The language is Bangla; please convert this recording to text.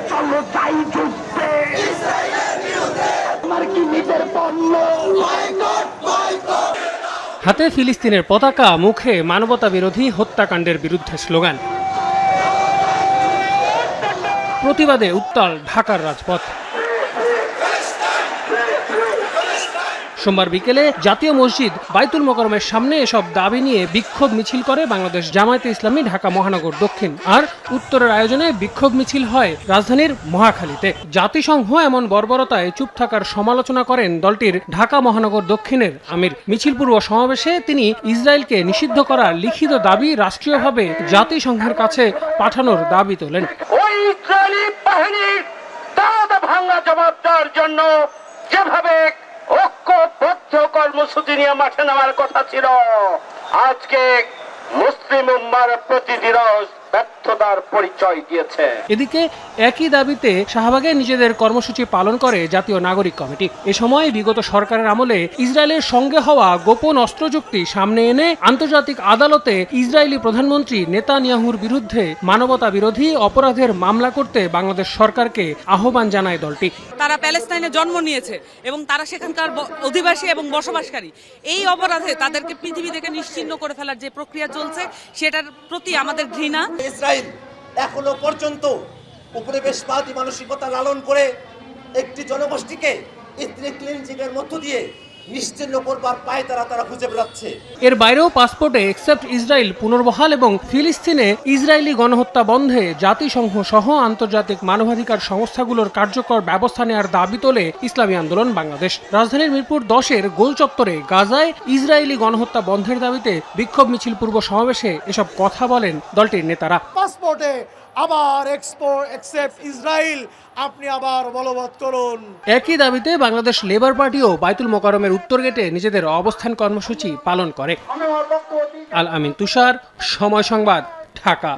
চলো যাই যুদ্ধে, আমার কি নিজের পণ্য। হাতে ফিলিস্তিনের পতাকা, মুখে মানবতা বিরোধী হত্যাকাণ্ডের বিরুদ্ধে স্লোগান। প্রতিবাদে উত্তাল ঢাকার রাজপথ। সোমবার বিকেলে জাতীয় মসজিদ বাইতুল মোকাররমের সামনে এসব দাবি নিয়ে বিক্ষোভ মিছিল করে বাংলাদেশ জামায়াতে ইসলামী ঢাকা মহানগর দক্ষিণ। আর উত্তরের আয়োজনে বিক্ষোভ মিছিল হয় রাজধানীর মহাখালীতে। জাতিসংঘ এমন বর্বরতায় চুপ থাকার সমালোচনা করেন দলটির ঢাকা মহানগর দক্ষিণের আমির। মিছিল পূর্ব সমাবেশে তিনি ইসরায়েলকে নিষিদ্ধ করার লিখিত দাবি রাষ্ট্রীয়ভাবে জাতিসংঘের কাছে পাঠানোর দাবি তোলেন। ওই ইসরায়েলি বাহিনীর দাঁত ভাঙা জবাব দেওয়ার জন্য যেভাবে ঐক্যবদ্ধ কর্মসূচি নিয়ে মাঠে নামার কথা ছিল, আজকে মুসলিম উম্মার প্রতিদিরস ব্যর্থতার পরিচয় দিয়েছে। এদিকে একই দাবিতে শাহবাগে নিজেদের কর্মসূচি পালন করে জাতীয় নাগরিক কমিটি। এ সময় বিগত সরকারের আমলে ইসরায়েলের সঙ্গে হওয়া গোপন অস্ত্র চুক্তি সামনে এনে আন্তর্জাতিক আদালতে ইসরায়েলি প্রধানমন্ত্রী নেতানিয়াহুর বিরুদ্ধে মানবতা বিরোধী অপরাধের মামলা করতে বাংলাদেশ সরকারকে আহ্বান জানায় দলটি। তারা প্যালেস্টাইনে জন্ম নিয়েছে এবং তারা সেখানকার অধিবাসী এবং বসবাসকারী। এই অপরাধে তাদেরকে পৃথিবী থেকে নিশ্চিহ্ন করে ফেলার যে প্রক্রিয়া চলছে, সেটার প্রতি আমাদের ঘৃণা। ইসরায়েল এখনো পর্যন্ত উপনিবেশবাদী মানসিকতা লালন করে একটি জনগোষ্ঠীকে ইথনিক ক্লিনজিংয়ের মধ্য দিয়ে নিশ্চিহ্ন করবার পায় তারা খুঁজে বেড়াচ্ছে। এর বাইরেও পাসপোর্টে এক্সেপ্ট ইসরায়েল পুনর্বহাল এবং ফিলিস্তিনে ইসরায়েলি গণহত্যা বন্ধে জাতিসংঘ সহ আন্তর্জাতিক মানবাধিকার সংস্থাগুলোর কার্যকর ব্যবস্থা নেওয়ার দাবি তোলে ইসলামী আন্দোলন বাংলাদেশ। রাজধানীর মিরপুর 10-এর গোল চত্বরে গাজায় ইসরায়েলি গণহত্যা বন্ধের দাবিতে বিক্ষোভ মিছিল পূর্ব সমাবেশে এসব কথা বলেন দলটির নেতারা। পাসপোর্টে আবার এক্সেপ্ট ইসরায়েল আপনি আবার বলবৎ করুন। একই দাবিতে বাংলাদেশ লেবার পার্টিও বাইতুল মোকাররমের উত্তর গেটে নিজেদের অবস্থান কর্মসূচি পালন করে। আল আমিন তুষার, সময় সংবাদ, ঢাকা।